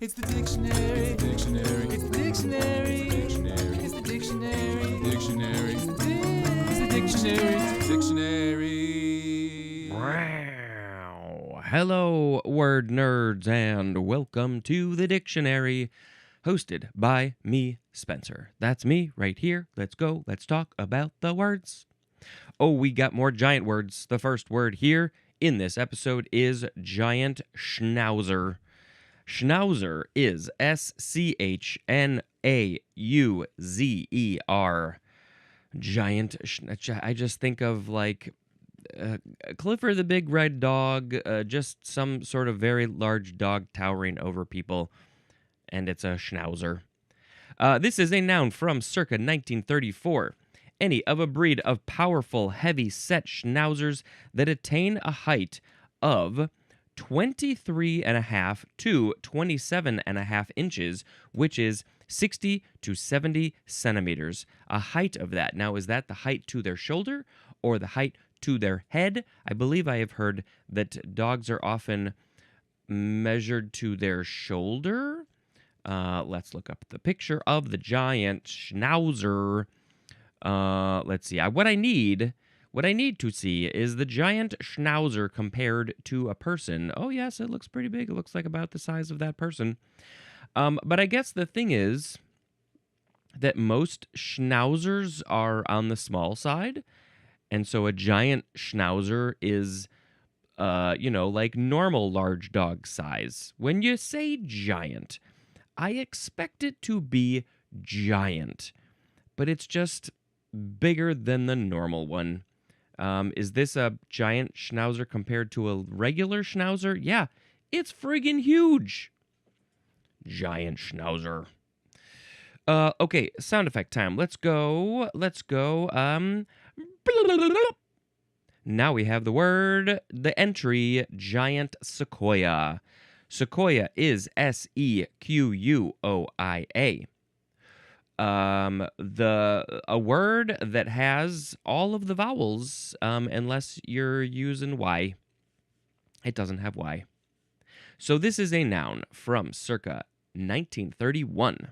It's the dictionary. It's the dictionary. It's the dictionary. It's the dictionary. Dictionary. It's the dictionary. It's the dictionary. Wow. Hello, word nerds, and welcome to the dictionary, hosted by me, Spencer. That's me right here. Let's go. Let's talk about the words. Oh, we got more giant words. The first word here in this episode is giant schnauzer. Schnauzer is Schnauzer. Giant. I just think of like Clifford the Big Red Dog, just some sort of very large dog towering over people, and it's a schnauzer. This is a noun from circa 1934. Any of a breed of powerful, heavy-set schnauzers that attain a height of 23.5 to 27.5 inches, which is 60 to 70 centimeters. A height of that. Now, is that the height to their shoulder or the height to their head? I believe I have heard that dogs are often measured to their shoulder. Let's look up the picture of the giant schnauzer. Let's see. What I need to see is the giant schnauzer compared to a person. Oh, yes, it looks pretty big. It looks like about the size of that person. But I guess the thing is that most schnauzers are on the small side. And so a giant schnauzer is, like normal large dog size. When you say giant, I expect it to be giant, but it's just bigger than the normal one. Is this a giant schnauzer compared to a regular schnauzer? Yeah, it's friggin' huge. Giant schnauzer. Okay, sound effect time. Let's go. Now we have the entry, giant sequoia. Sequoia is Sequoia. A word that has all of the vowels, unless you're using Y. It doesn't have Y. So this is a noun from circa 1931.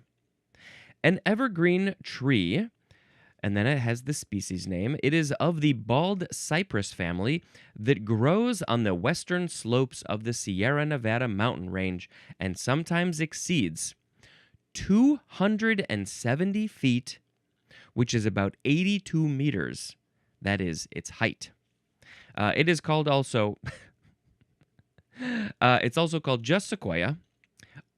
An evergreen tree, and then it has the species name. It is of the bald cypress family that grows on the western slopes of the Sierra Nevada mountain range and sometimes exceeds 270 feet, which is about 82 meters. That is its height. It is called also, it's also called just sequoia,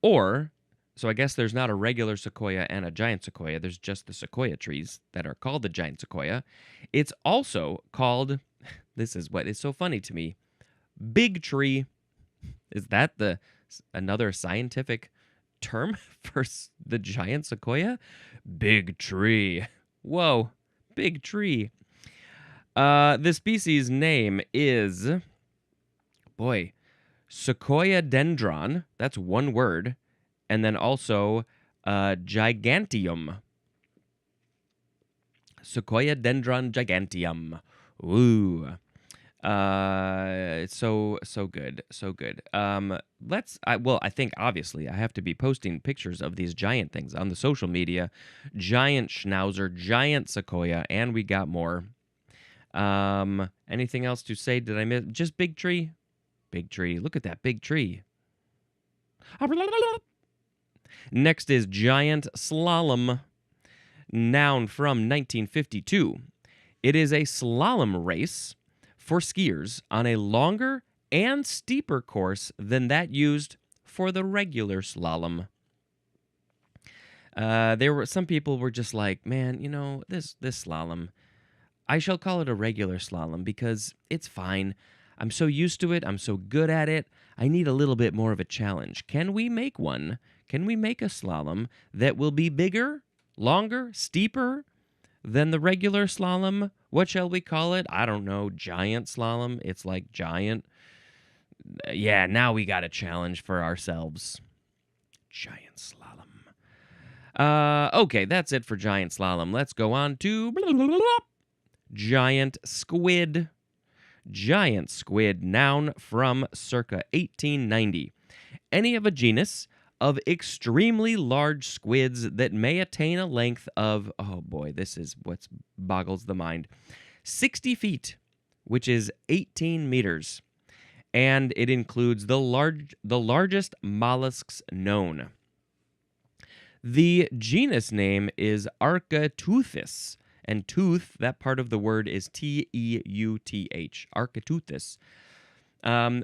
or, so I guess there's not a regular sequoia and a giant sequoia. There's just the sequoia trees that are called the giant sequoia. It's also called, this is what is so funny to me, big tree. Is that another scientific term for the giant sequoia? Big tree. Whoa, big tree. The species name is, Sequoia dendron. That's one word. And then also giganteum. Sequoia dendron giganteum. Ooh. So good. I think obviously I have to be posting pictures of these giant things on the social media. Giant schnauzer, giant sequoia, and we got more. Anything else to say? Did I miss? Just big tree? Big tree. Look at that big tree. Next is giant slalom. Noun from 1952. It is a slalom race for skiers on a longer and steeper course than that used for the regular slalom. Some people were just like, man, this slalom, I shall call it a regular slalom because it's fine. I'm so used to it. I'm so good at it. I need a little bit more of a challenge. Can we make one? Can we make a slalom that will be bigger, longer, steeper than the regular slalom? What shall we call it? I don't know. Giant slalom. It's like giant. Yeah, now we got a challenge for ourselves. Giant slalom. Okay, that's it for giant slalom. Let's go on to giant squid. Giant squid, noun from circa 1890. Any of a genus of extremely large squids that may attain a length of, oh boy, this is what boggles the mind, 60 feet, which is 18 meters. And it includes the largest mollusks known. The genus name is Architeuthis, and tooth, that part of the word is Teuth, Architeuthis.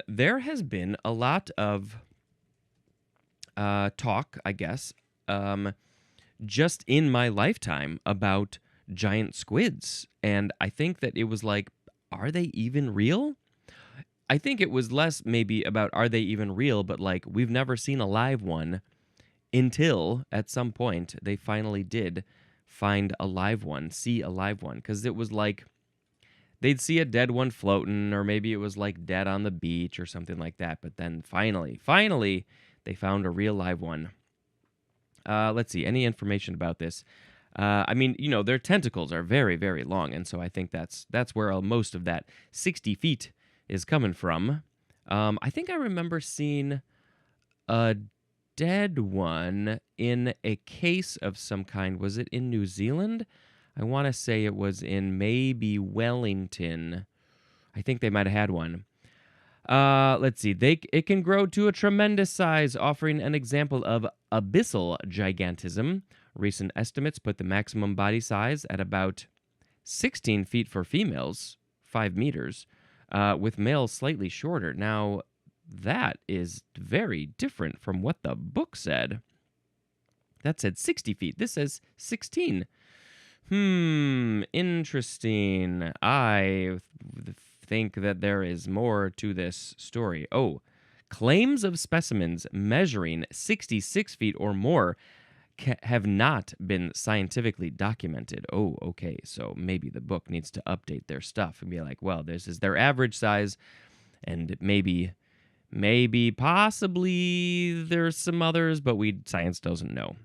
There has been a lot of talk, I guess, just in my lifetime about giant squids, and I think that it was like, are they even real? I think it was less maybe about are they even real, but like we've never seen a live one until at some point they finally did find a live one, see a live one, because it was like they'd see a dead one floating, or maybe it was like dead on the beach or something like that, but then finally they found a real live one. Let's see, any information about this? I mean, their tentacles are very, very long, and so I think that's where most of that 60 feet is coming from. I think I remember seeing a dead one in a case of some kind. Was it in New Zealand? I want to say it was in maybe Wellington. I think they might have had one. Let's see. It can grow to a tremendous size, offering an example of abyssal gigantism. Recent estimates put the maximum body size at about 16 feet for females, 5 meters, with males slightly shorter. Now, that is very different from what the book said. That said 60 feet. This says 16. Interesting. I think that there is more to this story. Oh, claims of specimens measuring 66 feet or more have not been scientifically documented. Oh, okay. So maybe the book needs to update their stuff and be like, well, this is their average size, and maybe, possibly there's some others, but science doesn't know.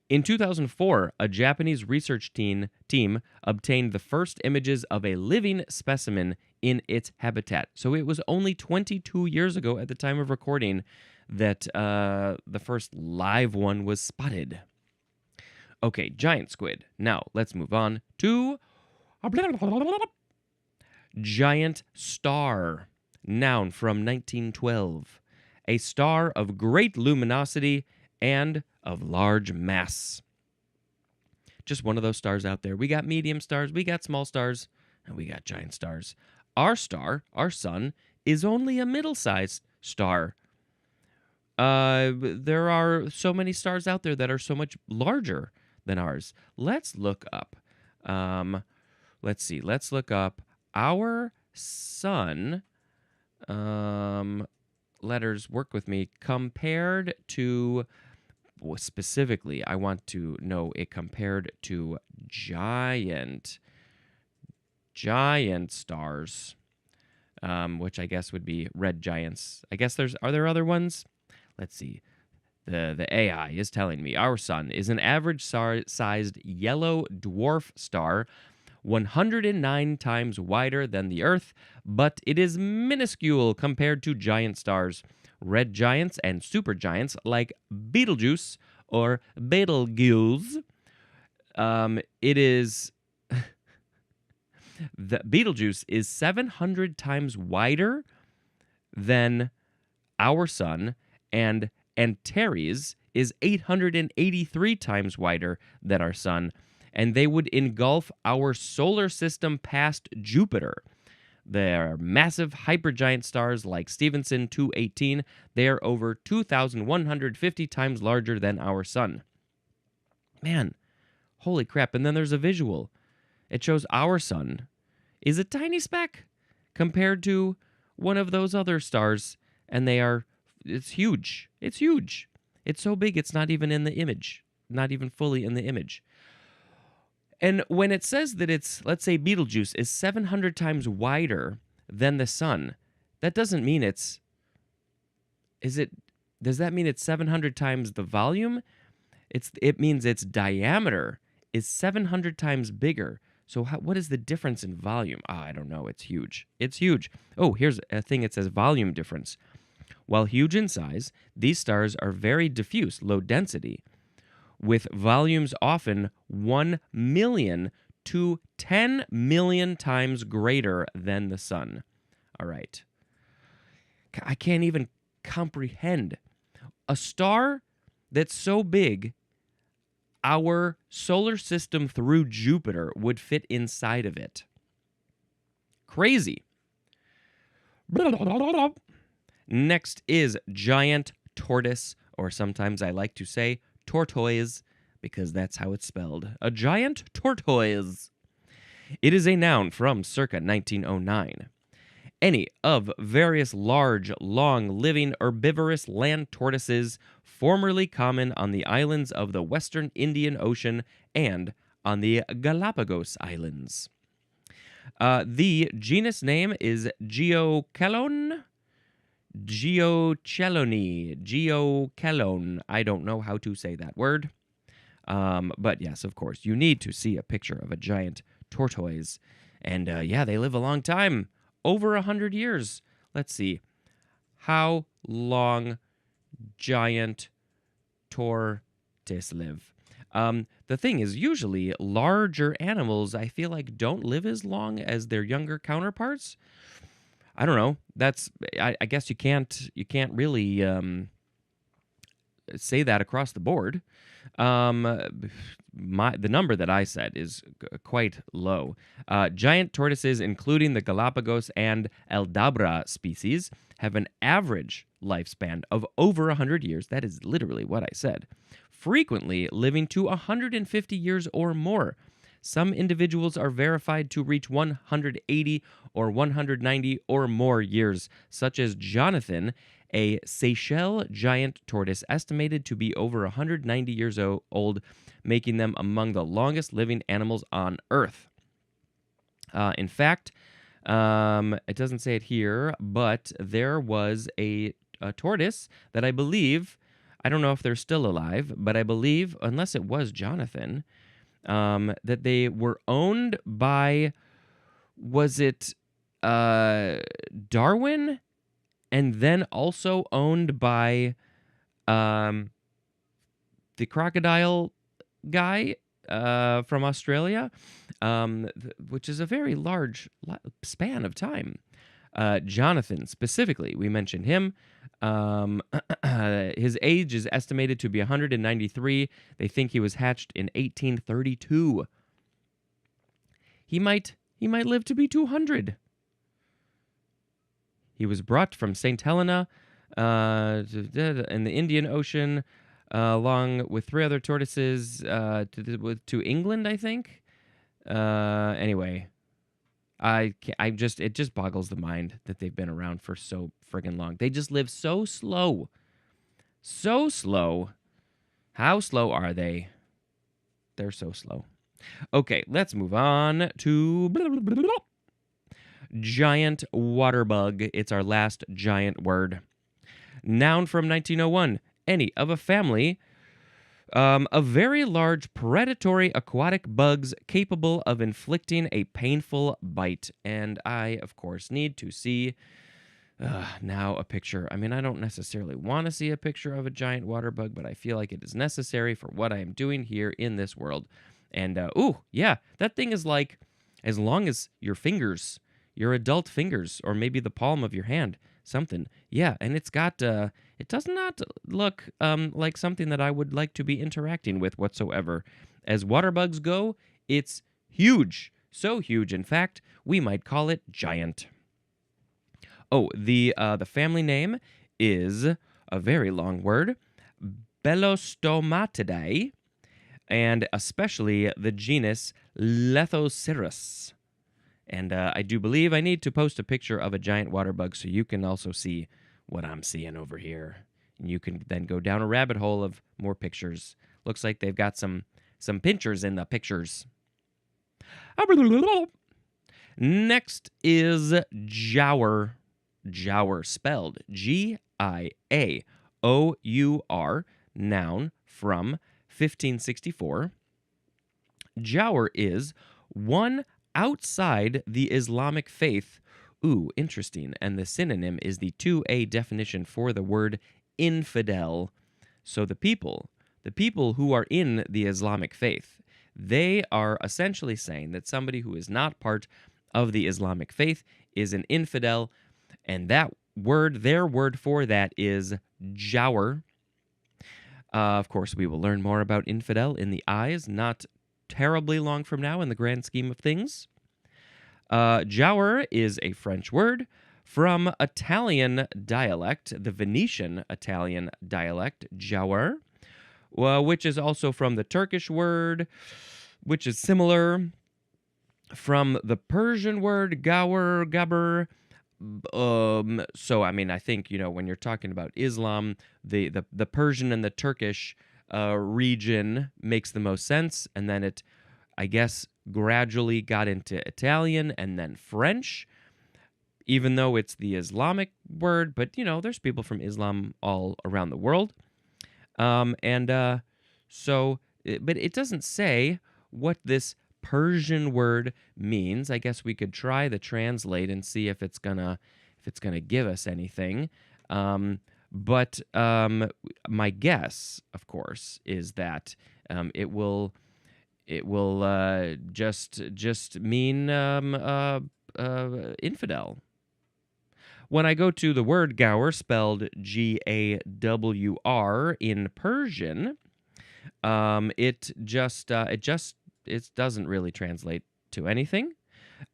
In 2004, a Japanese research team obtained the first images of a living specimen in its habitat. So it was only 22 years ago at the time of recording that the first live one was spotted. Okay, giant squid. Now, let's move on to giant star. Noun from 1912. A star of great luminosity and of large mass. Just one of those stars out there. We got medium stars, we got small stars, and we got giant stars. Our star, our sun, is only a middle-sized star. There are so many stars out there that are so much larger than ours. Let's look up. Let's see. Let's look up our sun. Letters, work with me. Compared to, specifically, I want to know it compared to giant stars, which I guess would be red giants. I guess are there other ones? Let's see. The AI is telling me our sun is an average-sized yellow dwarf star, 109 times wider than the Earth, but it is minuscule compared to giant stars. Red giants and supergiants like Betelgeuse or Betelgeuse. It is the Betelgeuse is 700 times wider than our sun, and Antares is 883 times wider than our sun, and they would engulf our solar system past Jupiter. There are massive hypergiant stars like Stephenson 218. They are over 2,150 times larger than our sun. Man, holy crap. And then there's a visual. It shows our sun is a tiny speck compared to one of those other stars, and it's huge. It's huge. It's so big it's not even in the image, not even fully in the image. And when it says that let's say Betelgeuse is 700 times wider than the sun, that doesn't mean does that mean it's 700 times the volume? It means its diameter is 700 times bigger. So what is the difference in volume? I don't know. It's huge. It's huge. Oh, here's a thing. It says volume difference. While huge in size, these stars are very diffuse, low density, with volumes often 1 million to 10 million times greater than the sun. All right. I can't even comprehend a star that's so big, our solar system through Jupiter would fit inside of it. Crazy. Next is giant tortoise, or sometimes I like to say tortoise, because that's how it's spelled. A giant tortoise. It is a noun from circa 1909. Any of various large, long-living herbivorous land tortoises formerly common on the islands of the western Indian Ocean and on the Galapagos Islands. The genus name is Geochelone. Geochelone. I don't know how to say that word. But yes, of course, you need to see a picture of a giant tortoise. And yeah, they live a long time. Over 100 years. Let's see. How long giant tortoise live? The thing is, usually larger animals, I feel like, don't live as long as their younger counterparts. I don't know. I guess you can't really say that across the board. The number that I said is quite low. Giant tortoises, including the Galapagos and Aldabra species, have an average lifespan of over 100 years. That is literally what I said. Frequently living to 150 years or more. Some individuals are verified to reach 180 or 190 or more years, such as Jonathan, a Seychelles giant tortoise estimated to be over 190 years old, making them among the longest living animals on Earth. In fact, it doesn't say it here, but there was a tortoise that I believe, I don't know if they're still alive, but I believe, unless it was Jonathan, that they were owned by, was it Darwin? And then also owned by the crocodile guy from Australia, which is a very large span of time. Jonathan, specifically, we mentioned him. His age is estimated to be 193. They think he was hatched in 1832. He might live to be 200. He was brought from St. Helena in the Indian Ocean, along with 3 other tortoises to England, I think. Anyway, it just boggles the mind that they've been around for so friggin' long. They just live so slow. So slow. How slow are they? They're so slow. Okay, let's move on to giant water bug. It's our last giant word. Noun from 1901. Any of a family of very large predatory aquatic bugs capable of inflicting a painful bite. And I, of course, need to see now a picture. I mean, I don't necessarily want to see a picture of a giant water bug, but I feel like it is necessary for what I am doing here in this world. And, yeah, that thing is like as long as your fingers, your adult fingers, or maybe the palm of your hand, something. Yeah, and it's got, it does not look like something that I would like to be interacting with whatsoever. As water bugs go, it's huge. So huge, in fact, we might call it giant. Oh, the family name is a very long word, Belostomatidae, and especially the genus Lethocirrus. And I do believe I need to post a picture of a giant water bug so you can also see what I'm seeing over here. And you can then go down a rabbit hole of more pictures. Looks like they've got some pinchers in the pictures. Next is jower. Jower, spelled Giaour, noun from 1564. Jower is one outside the Islamic faith Ooh, interesting. And the synonym is the 2A definition for the word infidel. So the people who are in the Islamic faith, they are essentially saying that somebody who is not part of the Islamic faith is an infidel, and that word, their word for that is jawr. Of course, we will learn more about infidel in the eyes not terribly long from now in the grand scheme of things. Jawr is a French word from Italian dialect, the Venetian Italian dialect, jawr, which is also from the Turkish word, which is similar, from the Persian word gawr, gabr. So, I mean, I think, when you're talking about Islam, the Persian and the Turkish region makes the most sense, and then it, I guess, gradually got into Italian and then French, even though it's the Islamic word, but, there's people from Islam all around the world. But it doesn't say what this Persian word means. I guess we could try the translate and see if it's gonna give us anything. But my guess, of course, is that it will just mean infidel. When I go to the word gawr, spelled Gawr in Persian, it doesn't really translate to anything.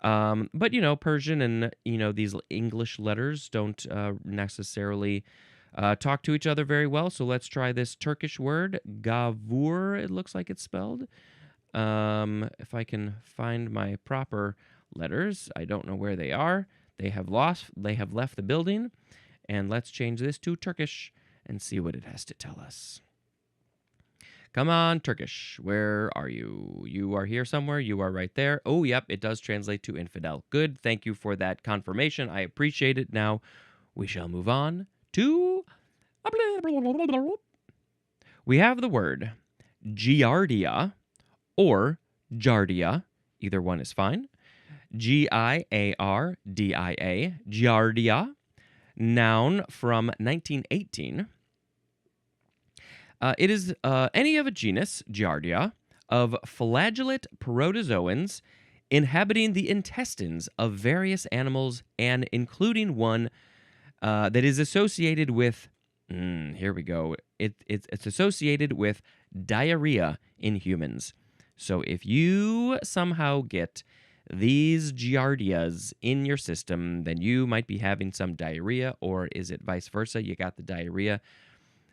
But, Persian and, these English letters don't necessarily talk to each other very well. So let's try this Turkish word, gavur, it looks like it's spelled. If I can find my proper letters, I don't know where they are. They have left the building. And let's change this to Turkish and see what it has to tell us. Come on, Turkish, where are you? You are here somewhere. You are right there. Oh, yep, it does translate to infidel. Good, thank you for that confirmation. I appreciate it. Now, we shall move on to... We have the word giardia or jardia. Either one is fine. Giardia, giardia, noun from 1918. It is any of a genus, Giardia, of flagellate protozoans inhabiting the intestines of various animals and including one that is associated with, here we go, it's associated with diarrhea in humans. So if you somehow get these Giardias in your system, then you might be having some diarrhea, or is it vice versa? You got the diarrhea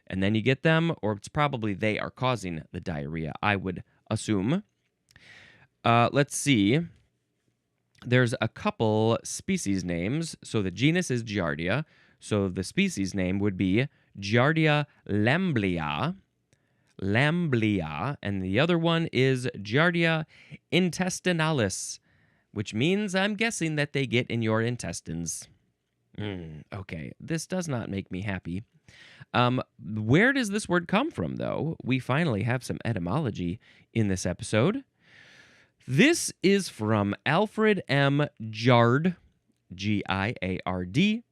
and then you get them, or it's probably they are causing the diarrhea, I would assume. Let's see. There's a couple species names. So the genus is Giardia. So the species name would be Giardia lamblia. Lamblia. And the other one is Giardia intestinalis, which means I'm guessing that they get in your intestines. Okay, this does not make me happy. Where does this word come from, though? We finally have some etymology in this episode. This is from Alfred M. Giard, Giard,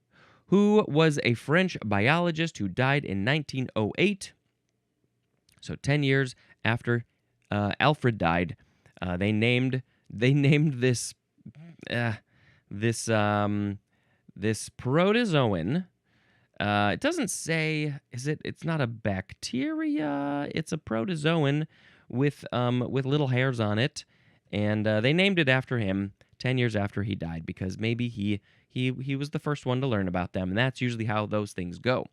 who was a French biologist who died in 1908. So 10 years after Alfred died, they named this protozoan. It doesn't say, it's not a bacteria, it's a protozoan with little hairs on it, and they named it after him 10 years after he died, because maybe he was the first one to learn about them, and that's usually how those things go.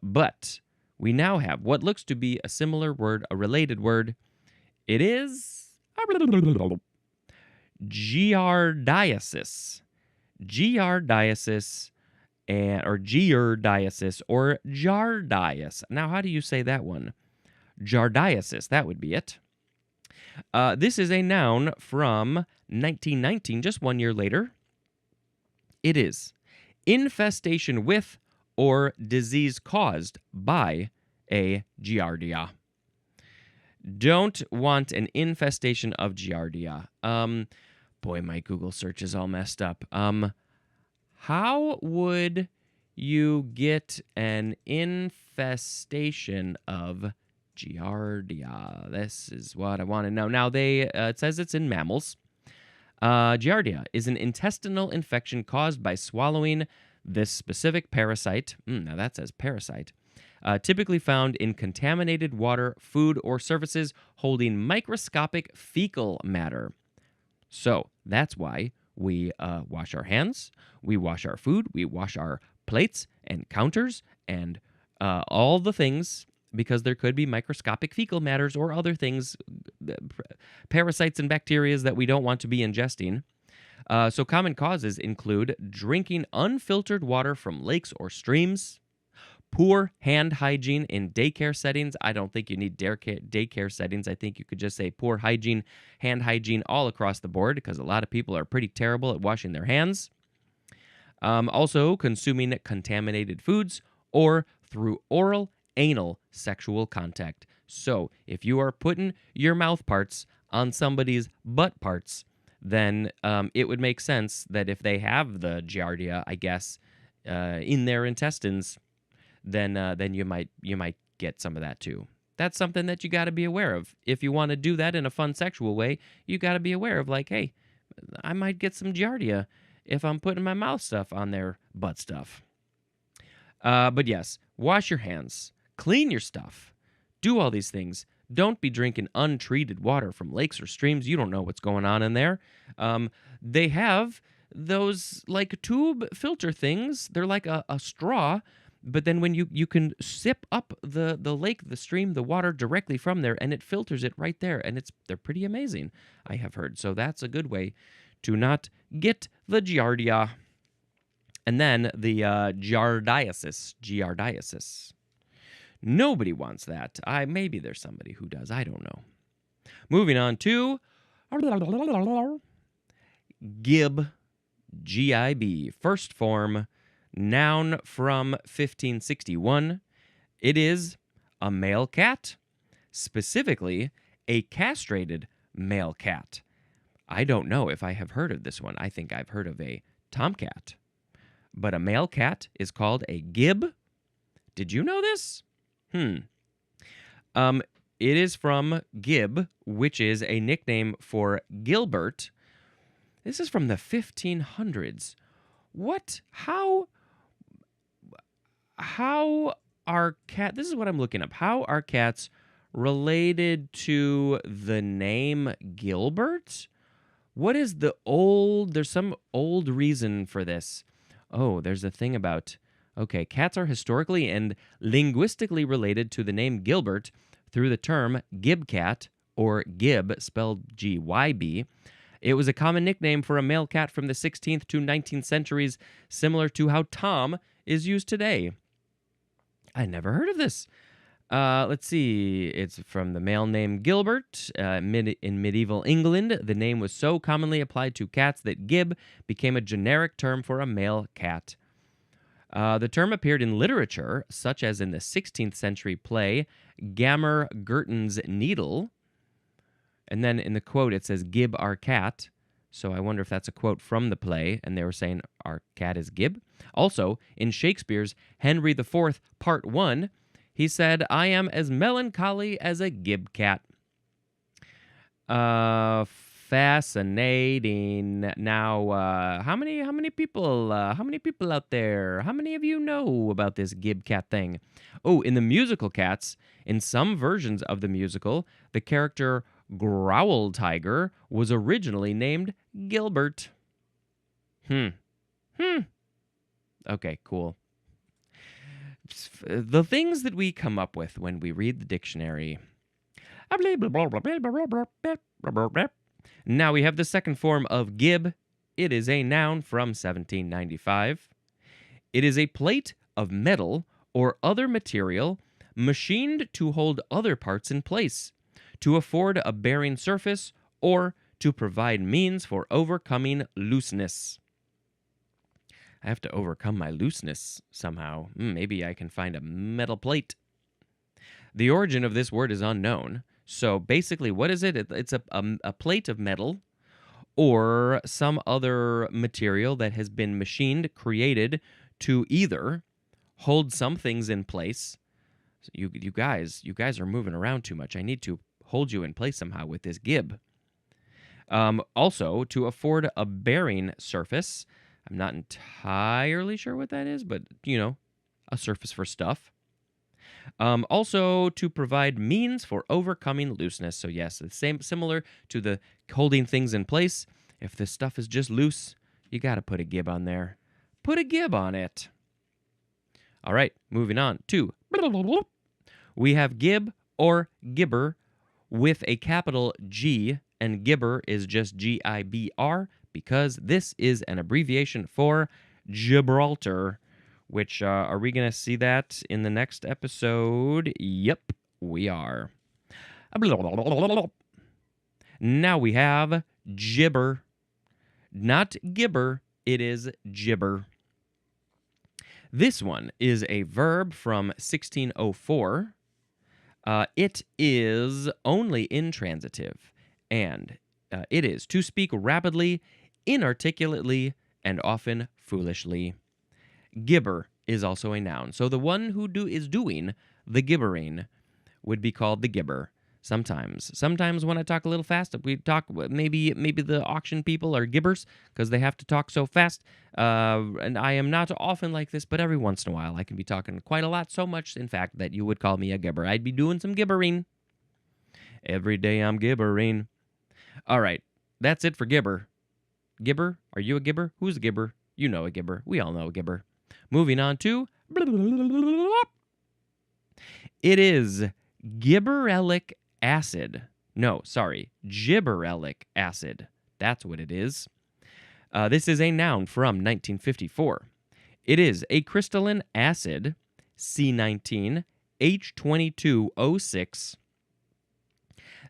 But we now have what looks to be a similar word, a related word. It is giardiasis. Giardiasis. Or giardiasis, or jardias. Now, how do you say that one? Jardiasis, that would be it. This is a noun from 1919, just 1 year later. It is infestation with or disease caused by a giardia. Don't want an infestation of giardia. Boy, my Google search is all messed up. How would you get an infestation of giardia? This is what I want to know. Now, it says it's in mammals. Giardia is an intestinal infection caused by swallowing this specific parasite. Now that says parasite. Typically found in contaminated water, food, or surfaces holding microscopic fecal matter. So that's why we wash our hands, we wash our food, we wash our plates and counters and all the things, because there could be microscopic fecal matters or other things, parasites and bacteria that we don't want to be ingesting. So common causes include drinking unfiltered water from lakes or streams, poor hand hygiene in daycare settings. I don't think you need daycare settings. I think you could just say poor hygiene, hand hygiene all across the board, because a lot of people are pretty terrible at washing their hands. Also, consuming contaminated foods or through oral, anal sexual contact. So, if you are putting your mouth parts on somebody's butt parts, then it would make sense that if they have the giardia, I guess, in their intestines, then you might get some of that too. That's something that you got to be aware of. If you want to do that in a fun sexual way, you got to be aware of, like, hey, I might get some giardia if I'm putting my mouth stuff on their butt stuff. But yes, wash your hands, clean your stuff, do all these things. Don't be drinking untreated water from lakes or streams. You don't know what's going on in there. They have those like tube filter things. They're like a straw, but then when you can sip up the lake, the stream, the water directly from there, and it filters it right there, and they're pretty amazing, I have heard. So that's a good way to not get the giardia. And then the giardiasis. Nobody wants that. Maybe there's somebody who does. I don't know. Moving on to gib, G-I-B, first form, noun from 1561. It is a male cat, specifically a castrated male cat. I don't know if I have heard of this one. I think I've heard of a tomcat. But a male cat is called a gib. Did you know this? It is from gib, which is a nickname for Gilbert. This is from the 1500s. What? How are cat? This is what I'm looking up. How are cats related to the name Gilbert? What is there's some old reason for this. Oh, there's a thing about, okay, cats are historically and linguistically related to the name Gilbert through the term gibcat, or gib, spelled G-Y-B. It was a common nickname for a male cat from the 16th to 19th centuries, similar to how Tom is used today. I never heard of this. Let's see. It's from the male name Gilbert. In medieval England, the name was so commonly applied to cats that gib became a generic term for a male cat. The term appeared in literature, such as in the 16th century play Gammer Gurton's Needle. And then in the quote, it says, "Gib our cat." So I wonder if that's a quote from the play, and they were saying, our cat is Gib. Also, in Shakespeare's Henry IV, Part 1, he said, "I am as melancholy as a gib cat." Fascinating. Now, how many people out there? How many of you know about this gib cat thing? Oh, in the musical Cats, in some versions of the musical, the character Growl Tiger was originally named Gilbert. Okay, cool. The things that we come up with when we read the dictionary. Now we have the second form of gib. It is a noun from 1795. It is a plate of metal or other material machined to hold other parts in place, to afford a bearing surface, or to provide means for overcoming looseness. I have to overcome my looseness somehow. Maybe I can find a metal plate. The origin of this word is unknown. So basically, what is it? It's a plate of metal or some other material that has been machined, created to either hold some things in place. So you guys are moving around too much. I need to hold you in place somehow with this gib. Also, to afford a bearing surface. I'm not entirely sure what that is, but, a surface for stuff. Also, to provide means for overcoming looseness. So, yes, similar to the holding things in place. If this stuff is just loose, you got to put a gib on there. Put a gib on it. All right, moving on to we have gib or gibber with a capital G, and gibber is just Gibr because this is an abbreviation for Gibraltar, which are we going to see that in the next episode? Yep, we are. Now we have gibber. Not gibber, it is gibber. This one is a verb from 1604. It is only intransitive, and it is to speak rapidly, inarticulately, and often foolishly. Gibber is also a noun, so the one who is doing the gibbering would be called the gibber. Sometimes when I talk a little fast, we talk maybe the auction people are gibbers because they have to talk so fast. And I am not often like this, but every once in a while I can be talking quite a lot, so much in fact that you would call me a gibber. I'd be doing some gibbering. Every day I'm gibbering. All right, that's it for gibber. Gibber? Are you a gibber? Who's a gibber? You know a gibber. We all know a gibber. Moving on to it is gibberellic acid. No, sorry, gibberellic acid. That's what it is. This is a noun from 1954. It is a crystalline acid, C19H22O6,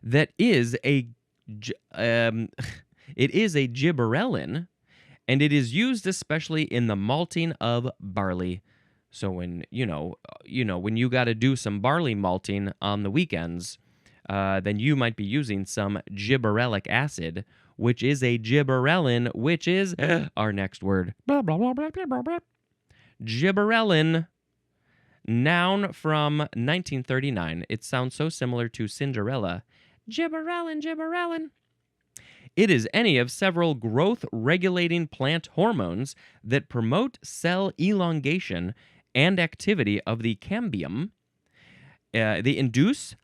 that is a it is a gibberellin, and it is used especially in the malting of barley. So when when you got to do some barley malting on the weekends, then you might be using some gibberellic acid, which is a gibberellin, which is our next word. Gibberellin, noun from 1939. It sounds so similar to Cinderella. Gibberellin, gibberellin. It is any of several growth-regulating plant hormones that promote cell elongation and activity of the cambium. They induce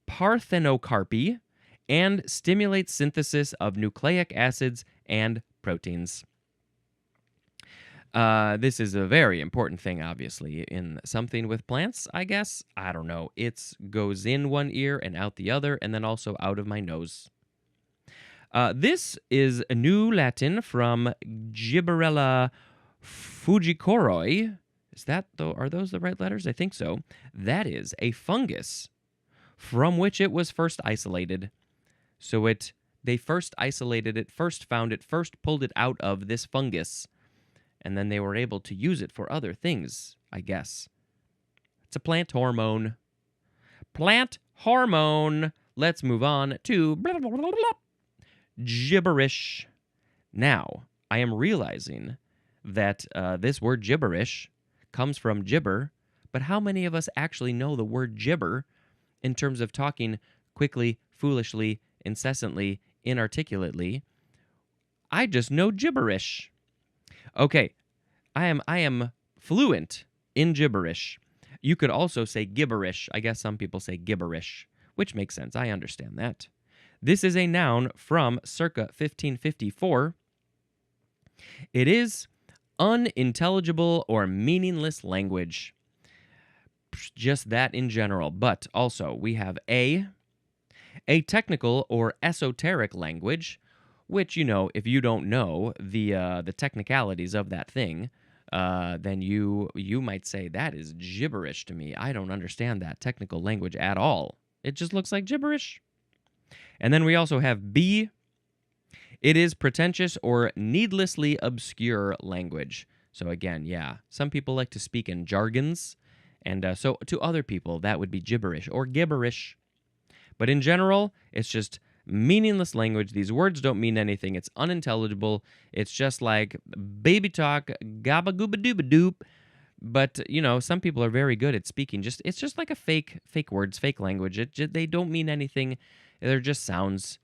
parthenocarpy and stimulate synthesis of nucleic acids and proteins. This is a very important thing, obviously, in something with plants, I guess. I don't know. It goes in one ear and out the other, and then also out of my nose. This is a new Latin from Gibberella fujicoroi. Are those the right letters? I think so. That is a fungus from which it was first isolated. So they first isolated it, first found it, first pulled it out of this fungus, and then they were able to use it for other things, I guess. It's a plant hormone. Plant hormone. Let's move on to gibberish. Now, I am realizing that this word gibberish comes from gibber, but how many of us actually know the word gibber in terms of talking quickly, foolishly, incessantly, inarticulately? I just know gibberish. Okay, I am fluent in gibberish. You could also say gibberish. I guess some people say gibberish, which makes sense. I understand that. This is a noun from circa 1554. It is unintelligible or meaningless language. Just that in general. But also we have a technical or esoteric language, which, if you don't know the technicalities of that thing, then you might say that is gibberish to me. I don't understand that technical language at all. It just looks like gibberish. And then we also have B. It is pretentious or needlessly obscure language. So again, yeah, some people like to speak in jargons, and so to other people that would be gibberish or gibberish. But in general, it's just meaningless language. These words don't mean anything. It's unintelligible. It's just like baby talk, gabba gooba dooba doop. But some people are very good at speaking. It's just like a fake words, fake language. They don't mean anything. They're just sounds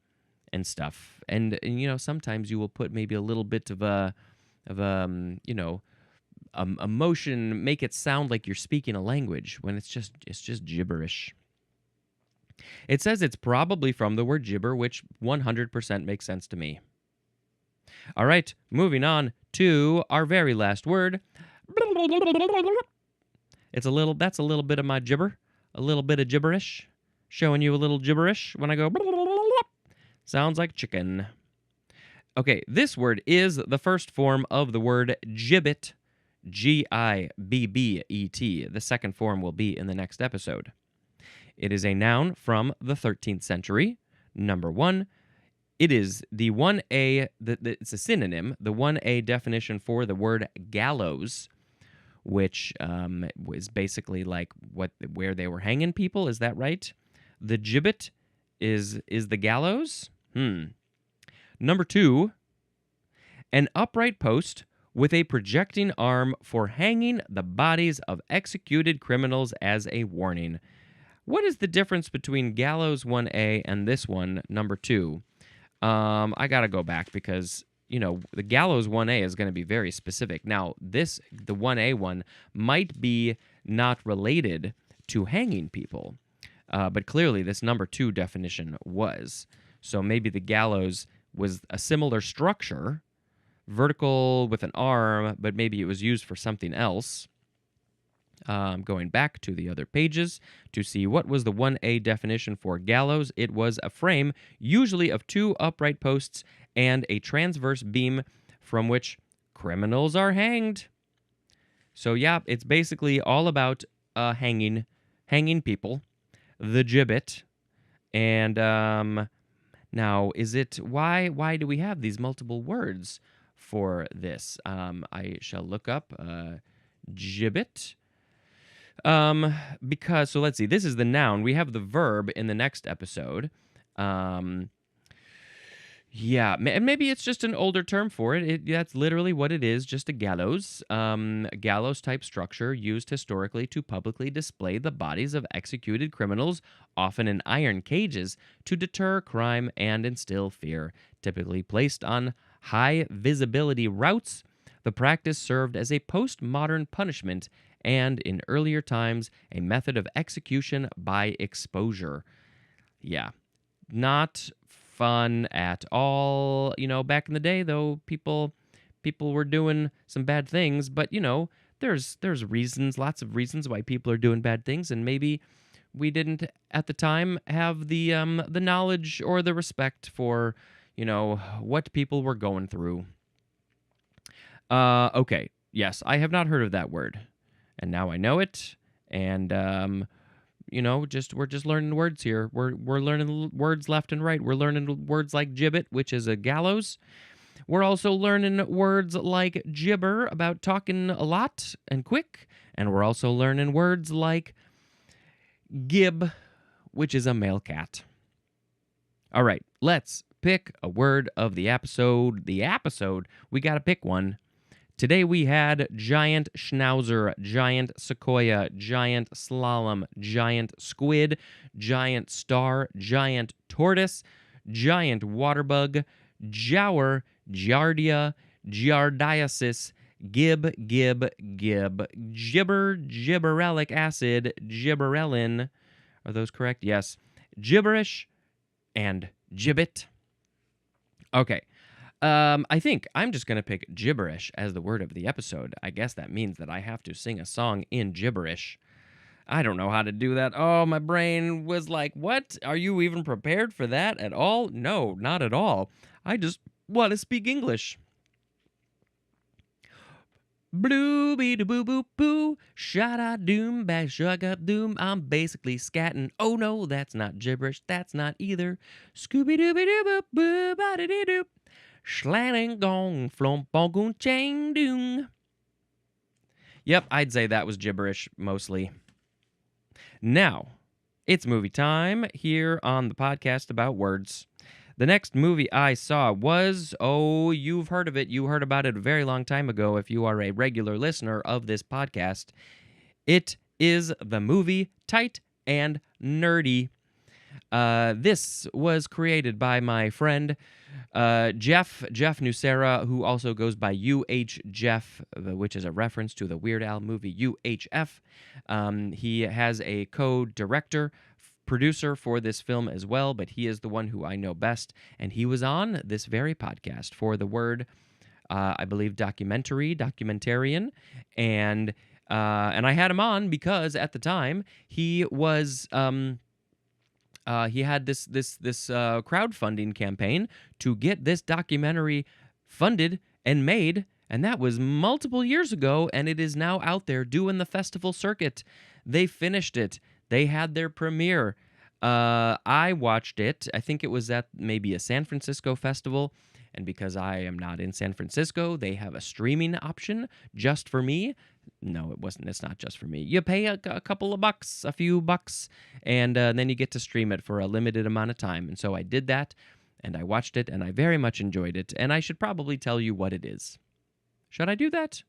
and stuff. And sometimes you will put maybe a little bit of emotion, make it sound like you're speaking a language when it's just gibberish. It says it's probably from the word gibber, which 100% makes sense to me. All right, moving on to our very last word. That's a little bit of my gibber, a little bit of gibberish, showing you a little gibberish when I go. Sounds like chicken. Okay, this word is the first form of the word gibbet, Gibbet. The second form will be in the next episode. It is a noun from the 13th century. Number 1, it is the 1A, it's a synonym, the 1A definition for the word gallows, which was basically like where they were hanging people. Is that right? The gibbet is the gallows? Number 2, an upright post with a projecting arm for hanging the bodies of executed criminals as a warning. What is the difference between gallows 1A and this one, number 2? I got to go back because, the gallows 1A is going to be very specific. Now, the 1A one might be not related to hanging people, but clearly this number 2 definition was. So maybe the gallows was a similar structure, vertical with an arm, but maybe it was used for something else. Going back to the other pages to see what was the 1A definition for gallows. It was a frame, usually of 2 upright posts and a transverse beam from which criminals are hanged. So yeah, it's basically all about hanging people, the gibbet. And now, is it why do we have these multiple words for this? I shall look up gibbet. Because, so let's see, this is the noun. We have the verb in the next episode. Yeah, and maybe it's just an older term for it. That's literally what it is, just a gallows. A gallows-type structure used historically to publicly display the bodies of executed criminals, often in iron cages, to deter crime and instill fear. Typically placed on high-visibility routes, the practice served as a postmodern punishment and, in earlier times, a method of execution by exposure. Yeah, not fun at all. Back in the day, though, people were doing some bad things, but, there's reasons, lots of reasons why people are doing bad things, and maybe we didn't, at the time, have the knowledge or the respect for, what people were going through. Okay, yes, I have not heard of that word. And now I know it, and we're just learning words here. We're learning words left and right. We're learning words like gibbet, which is a gallows. We're also learning words like gibber, about talking a lot and quick, and we're also learning words like gib, which is a male cat. All right, let's pick a word of the episode. We got to pick one. Today we had giant schnauzer, giant sequoia, giant slalom, giant squid, giant star, giant tortoise, giant waterbug, jower, giardia, giardiasis, gibber, gibberellic acid, gibberellin. Are those correct? Yes. Gibberish and gibbet. Okay. I think I'm just going to pick gibberish as the word of the episode. I guess that means that I have to sing a song in gibberish. I don't know how to do that. Oh, my brain was like, what? Are you even prepared for that at all? No, not at all. I just want to speak English. Blue be da boo boo boo, shada doom bash shugga doom. I'm basically scatting. Oh no, that's not gibberish. That's not either. Scooby dooby doo boo boo ba da dee doo. Slanning gong flom bongoon chang doong. Yep, I'd say that was gibberish mostly. Now, it's movie time here on the podcast about words. The next movie I saw was, oh, you've heard of it. You heard about it a very long time ago if you are a regular listener of this podcast. It is the movie Tight and Nerdy. This was created by my friend Jeff Nucera, who also goes by UH Jeff, which is a reference to the Weird Al movie UHF. He has a co-director, producer for this film as well, but he is the one who I know best, and he was on this very podcast for the word, I believe, documentarian, and I had him on because at the time he was he had this crowdfunding campaign to get this documentary funded and made, and that was multiple years ago, and it is now out there doing the festival circuit. They finished it. They had their premiere. I watched it. I think it was at maybe a San Francisco festival, and because I am not in San Francisco, they have a streaming option just for me. No, it wasn't. It's not just for me. You pay a couple of bucks, a few bucks, and then you get to stream it for a limited amount of time. And so I did that, and I watched it, and I very much enjoyed it. And I should probably tell you what it is. Should I do that?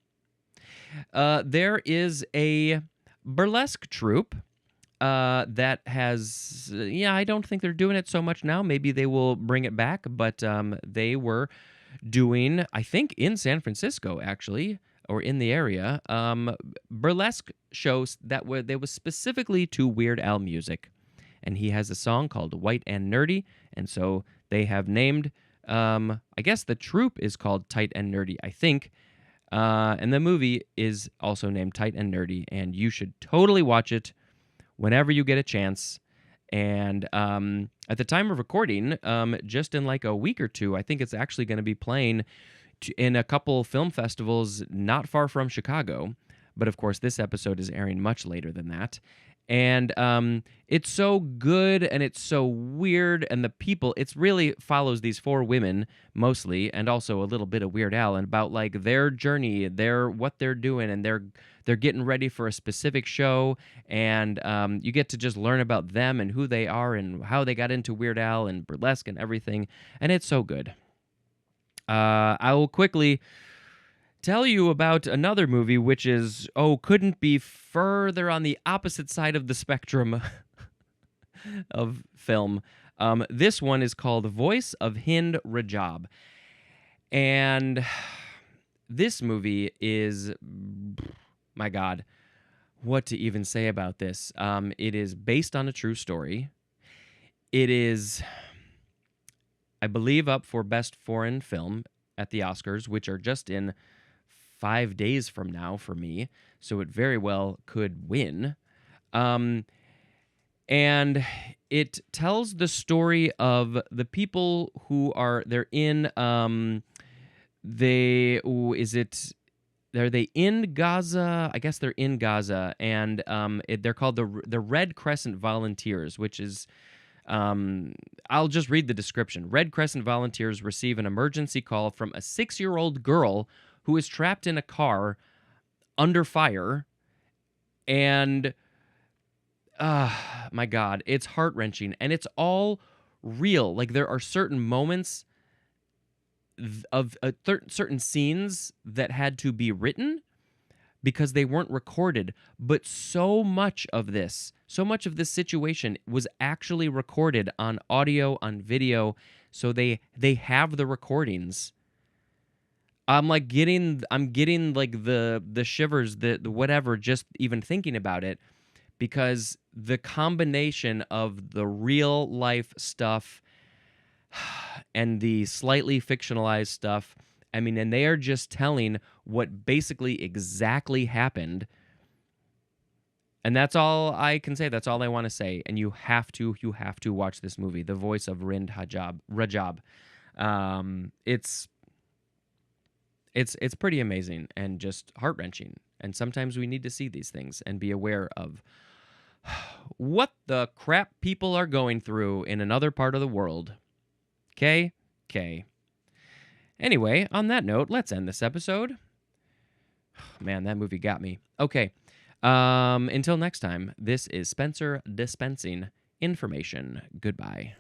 There is a burlesque troupe that has, I don't think they're doing it so much now. Maybe they will bring it back, but they were doing, I think, in San Francisco, actually, or in the area, burlesque shows that were specifically to Weird Al music. And he has a song called White and Nerdy, and so they have named, I guess the troupe is called Tight and Nerdy, I think. And the movie is also named Tight and Nerdy, and you should totally watch it whenever you get a chance. And at the time of recording, just in like a week or two, I think it's actually going to be playing in a couple film festivals not far from Chicago. But of course, this episode is airing much later than that. And it's so good and it's so weird, and the people, it's really follows these four women mostly, and also a little bit of Weird Al, and about like their journey, what they're doing, and they're getting ready for a specific show, and you get to just learn about them and who they are and how they got into Weird Al and burlesque and everything, and it's so good. I will quickly tell you about another movie which is, couldn't be further on the opposite side of the spectrum of film. This one is called Voice of Hind, Rajab. And this movie is, my God, what to even say about this? It is based on a true story. It is, I believe, up for Best Foreign Film at the Oscars, which are just in 5 days from now for me, so it very well could win. And it tells the story of the people who are, they're in, are they in Gaza? I guess they're in Gaza, and they're called the Red Crescent Volunteers, which is, I'll just read the description. Red Crescent Volunteers receive an emergency call from a 6-year-old girl who is trapped in a car under fire, and my God, it's heart-wrenching, and it's all real. Like, there are certain moments of certain scenes that had to be written because they weren't recorded, but so much of this situation was actually recorded on audio, on video, so they have the recordings. I'm getting like the shivers, the whatever, just even thinking about it, because the combination of the real life stuff and the slightly fictionalized stuff, I mean, and they are just telling what basically exactly happened. And that's all I can say. That's all I want to say. And you have to watch this movie, The Voice of Rajab. It's pretty amazing and just heart-wrenching. And sometimes we need to see these things and be aware of what the crap people are going through in another part of the world. Okay? Anyway, on that note, let's end this episode. Man, that movie got me. Okay. Until next time, this is Spencer dispensing information. Goodbye.